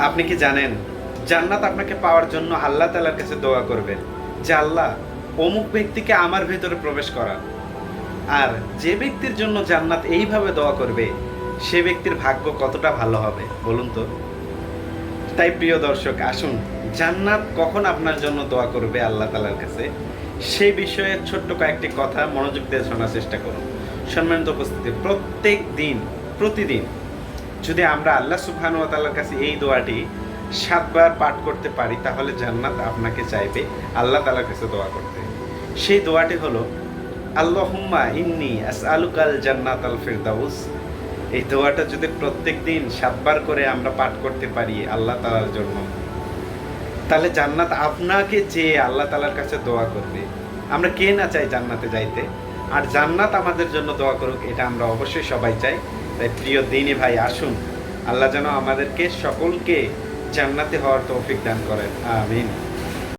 আপনি কি জানেন জান্নাত আপনাকে পাওয়ার জন্য আল্লাহ তাআলার কাছে দোয়া করবেন যে আল্লাহ অমুক ব্যক্তিকে আমার ভেতরে প্রবেশ করান। আর যে ব্যক্তির জন্য জান্নাত এইভাবে দোয়া করবে সে ব্যক্তির ভাগ্য কতটা ভালো হবে বলুন তো। তাই প্রিয় দর্শক, আসুন জান্নাত কখন আপনার জন্য দোয়া করবে আল্লাহ তাআলার কাছে সেই বিষয়ে ছোট্ট কয়েকটি কথা মনোযোগ দিয়ে শোনার চেষ্টা করুন। সম্মানিত উপস্থিতি, প্রতিদিন যদি আমরা আল্লাহ সুবহানাহু ওয়া তাআলার কাছে এই দোয়াটি ৭ বার পাঠ করতে পারি তাহলে জান্নাত আপনাকে চাইবে আল্লাহ তাআলার কাছে দোয়া করতে। সেই দোয়াটি হলো আল্লাহুম্মা ইন্নী আসআলুকাল জান্নাতাল ফিরদাউস। এই দোয়াটা যদি প্রত্যেকদিন ৭ বার করে আমরা পাঠ করতে পারি আল্লাহ তাআলার জন্য, তাহলে জান্নাত আপনাকে চেয়ে আল্লাহ তাআলার কাছে দোয়া করবে। আমরা কে না চাই জান্নাতে যাইতে, আর জান্নাত আমাদের জন্য দোয়া করুক এটা আমরা অবশ্যই সবাই চাই। তাই প্রিয় দিনী ভাই, আসুন আল্লাহ যেন আমাদেরকে সকলকে জান্নাতে হওয়ার তৌফিক দান করেন, আমিন।